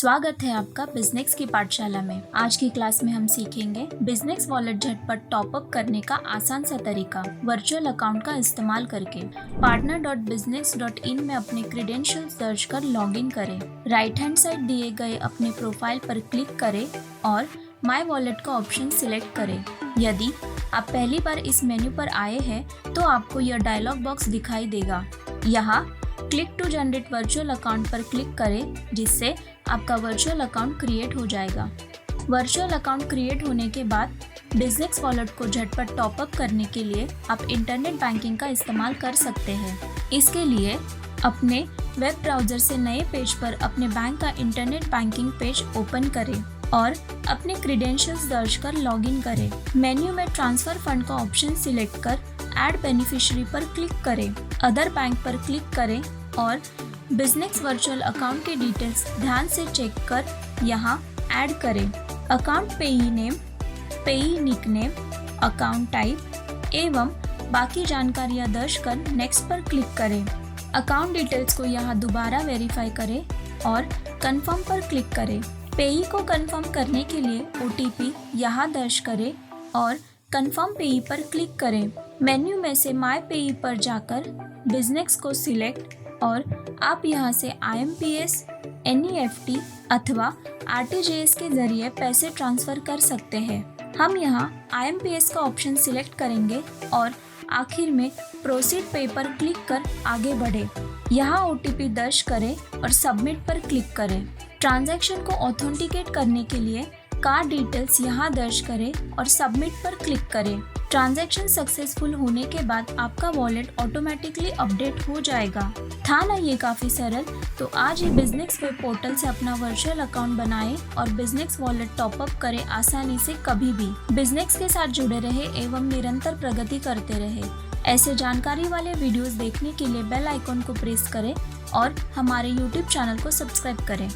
स्वागत है आपका बिजनेस की पाठशाला में। आज की क्लास में हम सीखेंगे बिजनेस वॉलेट झटपट टॉपअप करने का आसान सा तरीका वर्चुअल अकाउंट का इस्तेमाल करके। partner.business.in में अपने क्रेडेंशियल्स दर्ज कर लॉगिन करें। राइट हैंड साइड दिए गए अपने प्रोफाइल पर क्लिक करें और माय वॉलेट का ऑप्शन सिलेक्ट करें। यदि आप पहली बार इस मेन्यू पर आए हैं तो आपको यह डायलॉग बॉक्स दिखाई देगा। यहाँ click to generate virtual account पर क्लिक करें, जिससे आपका वर्चुअल अकाउंट क्रिएट हो जाएगा। वर्चुअल अकाउंट क्रिएट होने के बाद बिजनेस वॉलेट को झटपट टॉपअप करने के लिए आप इंटरनेट बैंकिंग का इस्तेमाल कर सकते हैं। इसके लिए अपने वेब ब्राउज़र से नए पेज पर अपने बैंक का इंटरनेट बैंकिंग पेज ओपन करें और अपने क्रेडेंशियल्स दर्ज कर लॉगिन करें। मेन्यू में ट्रांसफ़र फंड का ऑप्शन सिलेक्ट कर ऐड बेनिफिशियरी पर क्लिक करें। अदर बैंक पर क्लिक करें और बिजनेस वर्चुअल अकाउंट के डिटेल्स ध्यान से चेक कर यहाँ ऐड करें। अकाउंट पेई नेम, पेई निक नेम, अकाउंट टाइप एवं बाकी जानकारियाँ दर्ज कर नेक्स्ट पर क्लिक करें। अकाउंट डिटेल्स को यहाँ दोबारा वेरीफाई करें और कंफर्म पर क्लिक करें। पेई को कंफर्म करने के लिए OTP यहाँ दर्ज करें और कंफर्म पेई पर क्लिक करें। मेन्यू में से माय पेई पर जाकर बिजनेस को सिलेक्ट और आप यहां से IMPS, NEFT अथवा RTGS के जरिए पैसे ट्रांसफ़र कर सकते हैं। हम यहां IMPS का ऑप्शन सिलेक्ट करेंगे और आखिर में प्रोसीड पे पर क्लिक कर आगे बढ़े। यहां OTP दर्ज करें और सबमिट पर क्लिक करें। ट्रांजैक्शन को ऑथेंटिकेट करने के लिए कार्ड डिटेल्स यहाँ दर्ज करें और सबमिट पर क्लिक करें। ट्रांजैक्शन सक्सेसफुल होने के बाद आपका वॉलेट ऑटोमेटिकली अपडेट हो जाएगा। था ना ये काफ़ी सरल? तो आज ही बिजनेस वेब पोर्टल से अपना वर्चुअल अकाउंट बनाएं और बिजनेस वॉलेट टॉपअप करें आसानी से कभी भी। बिजनेस के साथ जुड़े रहे एवं निरंतर प्रगति करते रहे। ऐसे जानकारी वाले वीडियोस देखने के लिए बेल आइकॉन को प्रेस करें और हमारे YouTube चैनल को सब्सक्राइब करें।